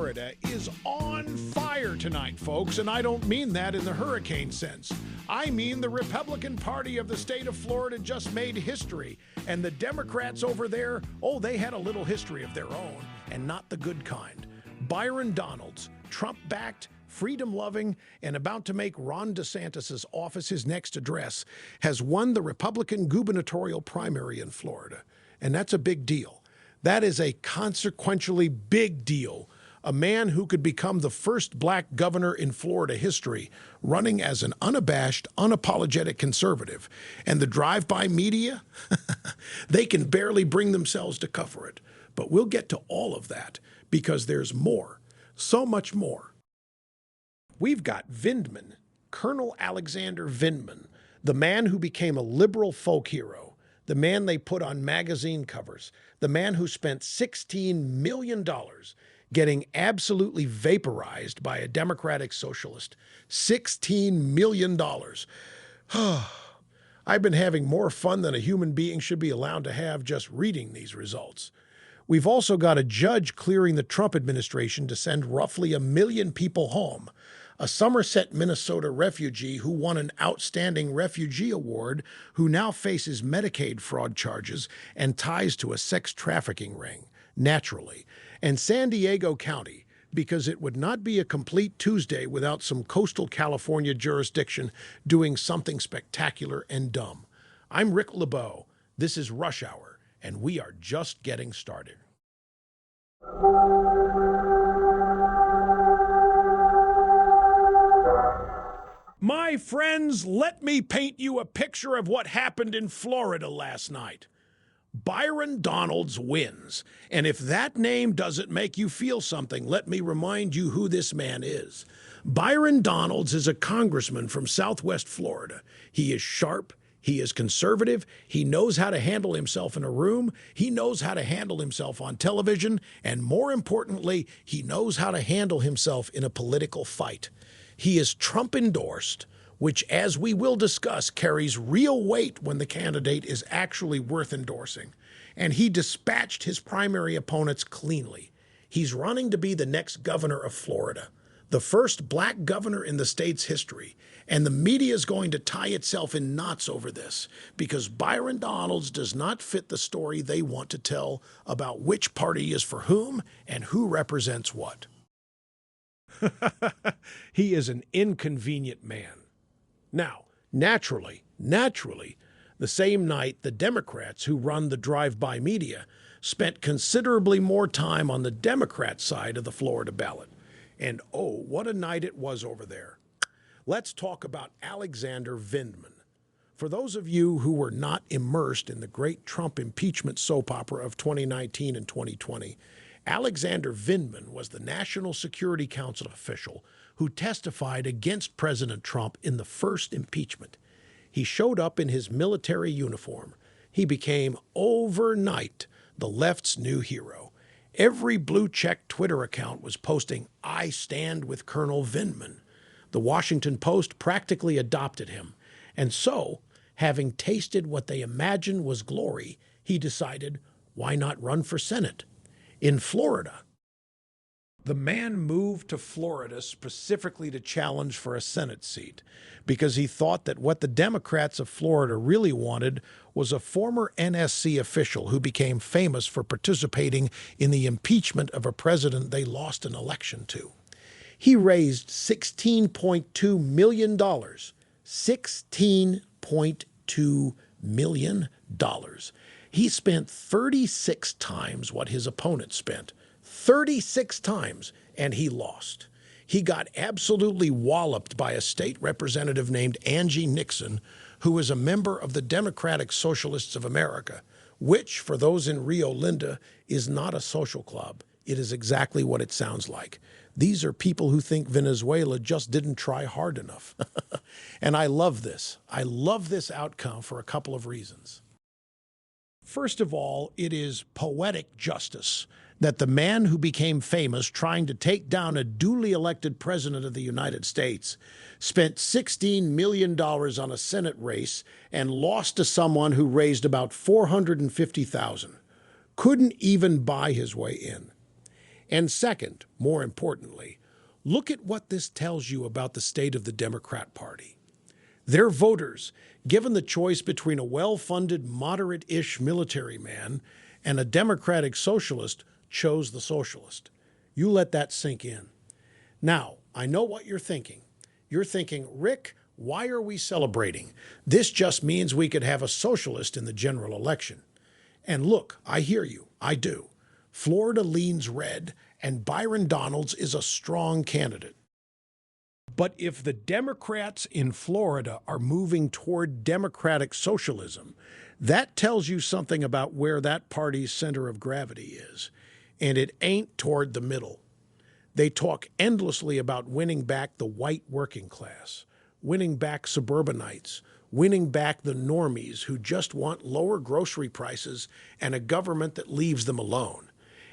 Florida is on fire tonight, folks, and I don't mean that in the hurricane sense. I mean the Republican Party of the state of Florida just made history, and the Democrats over there, oh, they had a little history of their own, and not the good kind. Byron Donalds, Trump-backed, freedom-loving, and about to make Ron DeSantis' office his next address, has won the Republican gubernatorial primary in Florida, and that's a big deal. That is a consequentially big deal. A man who could become the first black governor in Florida history, running as an unabashed, unapologetic conservative. And the drive-by media, they can barely bring themselves to cover it. But we'll get to all of that because there's more, so much more. We've got Vindman, Colonel Alexander Vindman, the man who became a liberal folk hero, the man they put on magazine covers, the man who spent $16 million getting absolutely vaporized by a Democratic socialist. $16 million. I've been having more fun than a human being should be allowed to have just reading these results. We've also got a judge clearing the Trump administration to send roughly 1 million people home. A Somerset, Minnesota refugee who won an Outstanding Refugee Award who now faces Medicaid fraud charges and ties to a sex trafficking ring, naturally. And San Diego County, because it would not be a complete Tuesday without some coastal California jurisdiction doing something spectacular and dumb. I'm Rick LeBeau. This is Rush Hour, and we are just getting started. My friends, let me paint you a picture of what happened in Florida last night. Byron Donalds wins, and if that name doesn't make you feel something, let me remind you who this man is. Byron Donalds is a congressman from Southwest Florida. He is sharp, he is conservative, he knows how to handle himself in a room, he knows how to handle himself on television, and more importantly, he knows how to handle himself in a political fight. He is Trump-endorsed, which, as we will discuss, carries real weight when the candidate is actually worth endorsing. And he dispatched his primary opponents cleanly. He's running to be the next governor of Florida, the first black governor in the state's history. And the media is going to tie itself in knots over this because Byron Donalds does not fit the story they want to tell about which party is for whom and who represents what. He is an inconvenient man. Now, naturally, the same night the Democrats who run the drive-by media spent considerably more time on the Democrat side of the Florida ballot. And oh, what a night it was over there. Let's talk about Alexander Vindman. For those of you who were not immersed in the great Trump impeachment soap opera of 2019 and 2020, Alexander Vindman was the National Security Council official who testified against President Trump in the first impeachment. He showed up in his military uniform. He became, overnight, the left's new hero. Every blue-check Twitter account was posting, "I stand with Colonel Vindman." The Washington Post practically adopted him. And so, having tasted what they imagined was glory, he decided, why not run for Senate? In Florida, the man moved to Florida specifically to challenge for a Senate seat because he thought that what the Democrats of Florida really wanted was a former NSC official who became famous for participating in the impeachment of a president they lost an election to. He raised $16.2 million. $16.2 million. He spent 36 times what his opponent spent. 36 times, and he lost. He got absolutely walloped by a state representative named Angie Nixon, who was a member of the Democratic Socialists of America, which, for those in Rio Linda, is not a social club. It is exactly what it sounds like. These are people who think Venezuela just didn't try hard enough. And I love this. I love this outcome for a couple of reasons. First of all, it is poetic justice that the man who became famous trying to take down a duly elected president of the United States spent $16 million on a Senate race and lost to someone who raised about $450,000. Couldn't even buy his way in. And second, more importantly, look at what this tells you about the state of the Democrat Party. Their voters, given the choice between a well-funded, moderate-ish military man and a democratic socialist, chose the socialist. You let that sink in. Now, I know what you're thinking. You're thinking, Rick, why are we celebrating? This just means we could have a socialist in the general election. And look, I hear you. I do. Florida leans red, and Byron Donalds is a strong candidate. But if the Democrats in Florida are moving toward democratic socialism, that tells you something about where that party's center of gravity is. And it ain't toward the middle. They talk endlessly about winning back the white working class, winning back suburbanites, winning back the normies who just want lower grocery prices and a government that leaves them alone.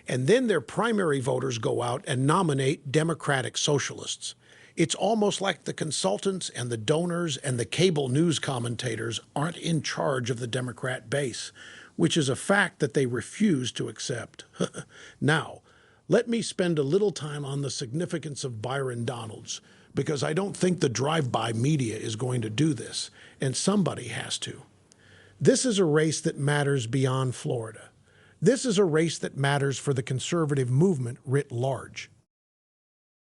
And then their primary voters go out and nominate Democratic socialists. It's almost like the consultants and the donors and the cable news commentators aren't in charge of the Democrat base, which is a fact that they refuse to accept. Now, let me spend a little time on the significance of Byron Donalds, because I don't think the drive-by media is going to do this, and somebody has to. This is a race that matters beyond Florida. This is a race that matters for the conservative movement writ large.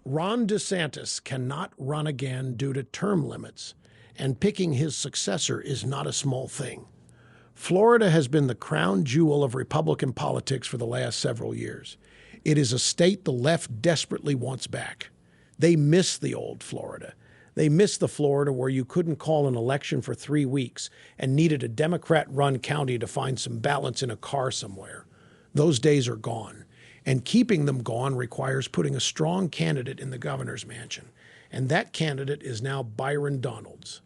Ron DeSantis cannot run again due to term limits, and picking his successor is not a small thing. Florida has been the crown jewel of Republican politics for the last several years. It is a state the left desperately wants back. They miss the old Florida. They miss the Florida where you couldn't call an election for 3 weeks and needed a Democrat-run county to find some balance in a car somewhere. Those days are gone. And keeping them gone requires putting a strong candidate in the governor's mansion. And that candidate is now Byron Donalds.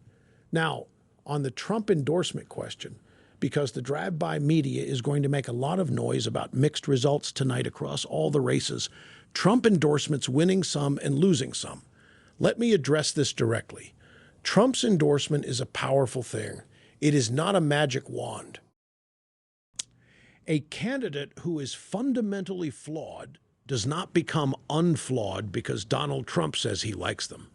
Now, on the Trump endorsement question, because the drive-by media is going to make a lot of noise about mixed results tonight across all the races, Trump endorsements winning some and losing some. Let me address this directly. Trump's endorsement is a powerful thing. It is not a magic wand. A candidate who is fundamentally flawed does not become unflawed because Donald Trump says he likes them.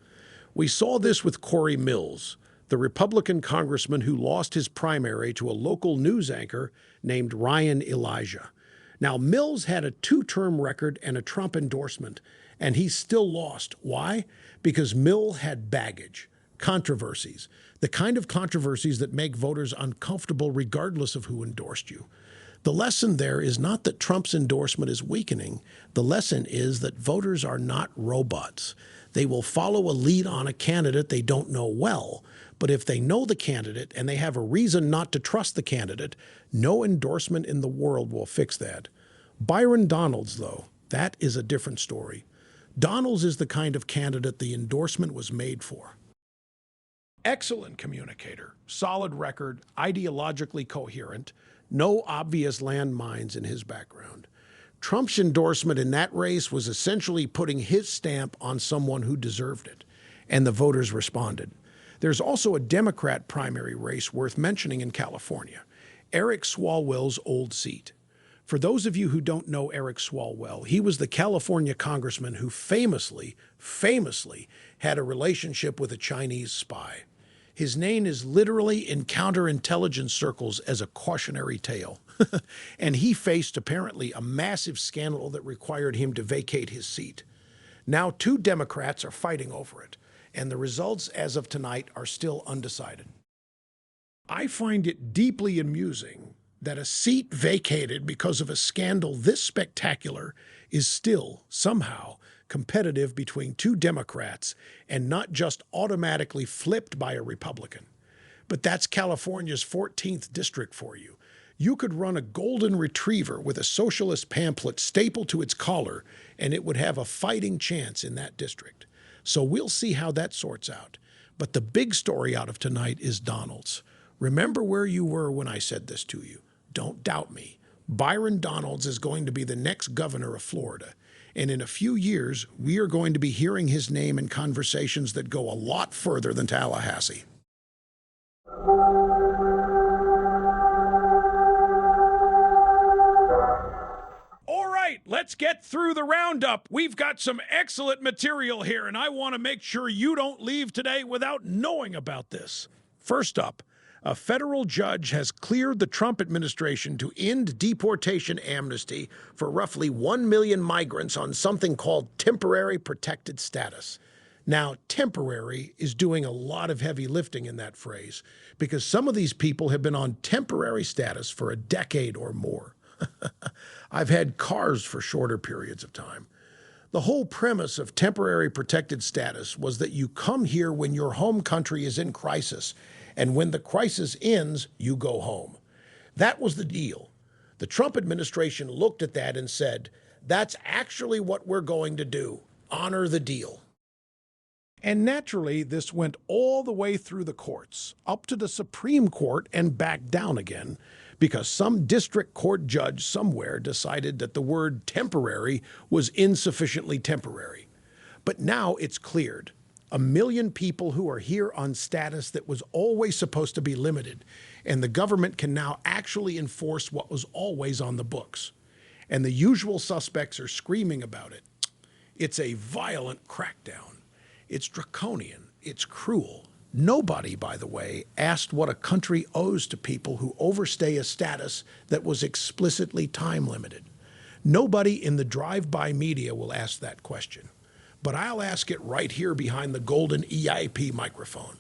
We saw this with Corey Mills, the Republican congressman who lost his primary to a local news anchor named Ryan Elijah. Now, Mills had a 2-term record and a Trump endorsement, and he still lost. Why? Because Mills had baggage, controversies, the kind of controversies that make voters uncomfortable regardless of who endorsed you. The lesson there is not that Trump's endorsement is weakening. The lesson is that voters are not robots. They will follow a lead on a candidate they don't know well, but if they know the candidate and they have a reason not to trust the candidate, no endorsement in the world will fix that. Byron Donalds, though, that is a different story. Donalds is the kind of candidate the endorsement was made for. Excellent communicator, solid record, ideologically coherent, no obvious landmines in his background. Trump's endorsement in that race was essentially putting his stamp on someone who deserved it, and the voters responded. There's also a Democrat primary race worth mentioning in California, Eric Swalwell's old seat. For those of you who don't know Eric Swalwell, he was the California congressman who famously had a relationship with a Chinese spy. His name is literally in counterintelligence circles as a cautionary tale. And he faced apparently a massive scandal that required him to vacate his seat. Now 2 Democrats are fighting over it, and the results as of tonight are still undecided. I find it deeply amusing that a seat vacated because of a scandal this spectacular is still, somehow, competitive between 2 Democrats and not just automatically flipped by a Republican. But that's California's 14th district for you. You could run a golden retriever with a socialist pamphlet stapled to its collar, and it would have a fighting chance in that district. So we'll see how that sorts out. But the big story out of tonight is Donalds. Remember where you were when I said this to you. Don't doubt me. Byron Donalds is going to be the next governor of Florida. And in a few years, we are going to be hearing his name in conversations that go a lot further than Tallahassee. All right, let's let's get through the roundup. We've got some excellent material here, and I want to make sure you don't leave today without knowing about this. First up, a federal judge has cleared the Trump administration to end deportation amnesty for roughly 1 million migrants on something called temporary protected status. Now, temporary is doing a lot of heavy lifting in that phrase because some of these people have been on temporary status for a decade or more. I've had cars for shorter periods of time. The whole premise of temporary protected status was that you come here when your home country is in crisis, and when the crisis ends, you go home. That was the deal. The Trump administration looked at that and said, that's actually what we're going to do. Honor the deal. And naturally, this went all the way through the courts, up to the Supreme Court and back down again, because some district court judge somewhere decided that the word temporary was insufficiently temporary. But now it's cleared. 1 million people who are here on status that was always supposed to be limited, and the government can now actually enforce what was always on the books. And the usual suspects are screaming about it. It's a violent crackdown. It's draconian. It's cruel. Nobody, by the way, asked what a country owes to people who overstay a status that was explicitly time limited. Nobody in the drive-by media will ask that question. But I'll ask it right here behind the golden EIP microphone.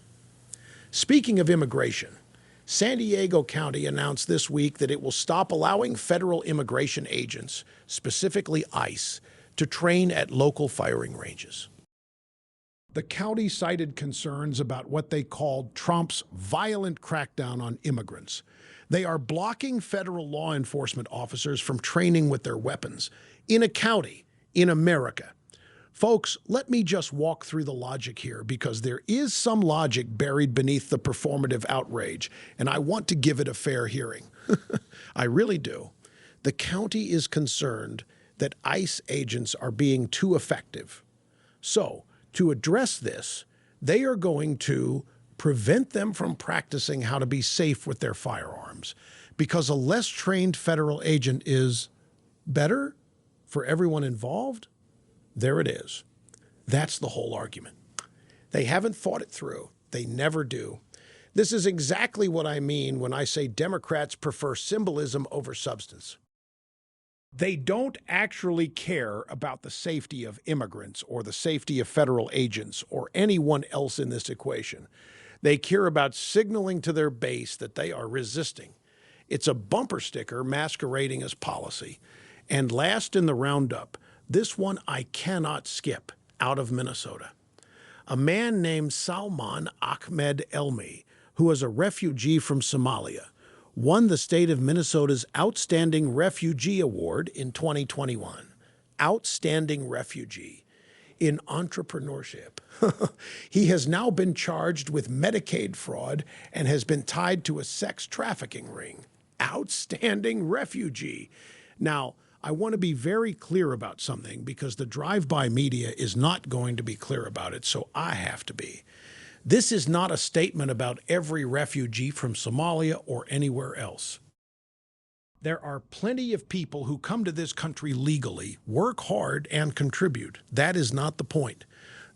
Speaking of immigration, San Diego County announced this week that it will stop allowing federal immigration agents, specifically ICE, to train at local firing ranges. The county cited concerns about what they called Trump's violent crackdown on immigrants. They are blocking federal law enforcement officers from training with their weapons in a county in America. Folks, let me just walk through the logic here because there is some logic buried beneath the performative outrage, and I want to give it a fair hearing. I really do. The county is concerned that ICE agents are being too effective. So, to address this, they are going to prevent them from practicing how to be safe with their firearms because a less trained federal agent is better for everyone involved. There it is. That's the whole argument. They haven't thought it through. They never do. This is exactly what I mean when I say Democrats prefer symbolism over substance. They don't actually care about the safety of immigrants or the safety of federal agents or anyone else in this equation. They care about signaling to their base that they are resisting. It's a bumper sticker masquerading as policy. And last in the roundup, this one I cannot skip, out of Minnesota. A man named Salman Ahmed Elmi, who is a refugee from Somalia, won the state of Minnesota's Outstanding Refugee Award in 2021. Outstanding refugee in entrepreneurship. He has now been charged with Medicaid fraud and has been tied to a sex trafficking ring. Outstanding refugee. Now, I want to be very clear about something because the drive-by media is not going to be clear about it, so I have to be. This is not a statement about every refugee from Somalia or anywhere else. There are plenty of people who come to this country legally, work hard, and contribute. That is not the point.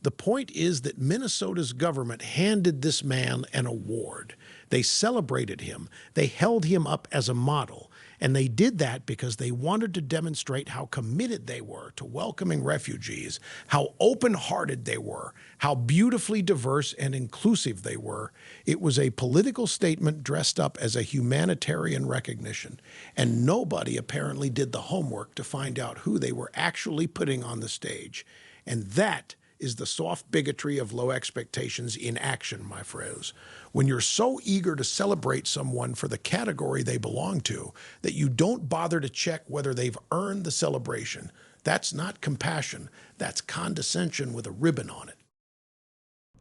The point is that Minnesota's government handed this man an award. They celebrated him. They held him up as a model. And they did that because they wanted to demonstrate how committed they were to welcoming refugees, how open-hearted they were, how beautifully diverse and inclusive they were. It was a political statement dressed up as a humanitarian recognition. And nobody apparently did the homework to find out who they were actually putting on the stage. And that is the soft bigotry of low expectations in action, my friends. When you're so eager to celebrate someone for the category they belong to that you don't bother to check whether they've earned the celebration, that's not compassion, that's condescension with a ribbon on it.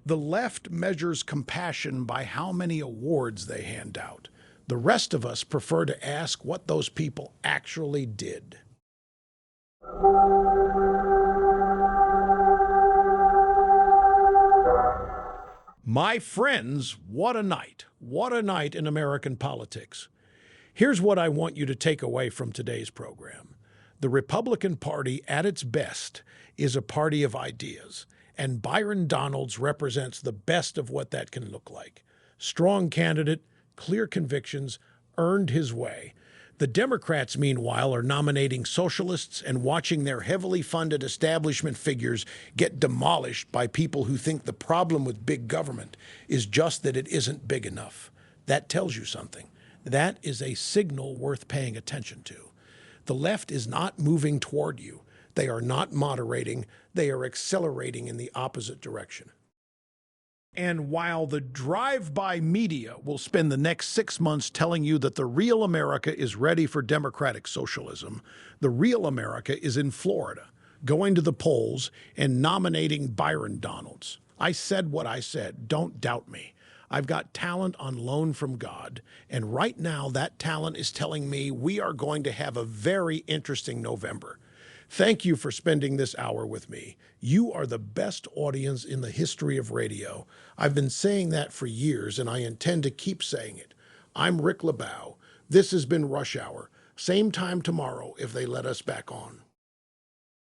The left measures compassion by how many awards they hand out. The rest of us prefer to ask what those people actually did. My friends, what a night. What a night in American politics. Here's what I want you to take away from today's program. The Republican Party, at its best, is a party of ideas, and Byron Donalds represents the best of what that can look like. Strong candidate, clear convictions, earned his way. The Democrats, meanwhile, are nominating socialists and watching their heavily funded establishment figures get demolished by people who think the problem with big government is just that it isn't big enough. That tells you something. That is a signal worth paying attention to. The left is not moving toward you. They are not moderating. They are accelerating in the opposite direction. And while the drive-by media will spend the next 6 months telling you that the real America is ready for democratic socialism, the real America is in Florida, going to the polls and nominating Byron Donalds. I said what I said. Don't doubt me. I've got talent on loan from God, and right now that talent is telling me we are going to have a very interesting November. Thank you for spending this hour with me. You are the best audience in the history of radio. I've been saying that for years, and I intend to keep saying it. I'm Rick LeBow. This has been Rush Hour. Same time tomorrow if they let us back on.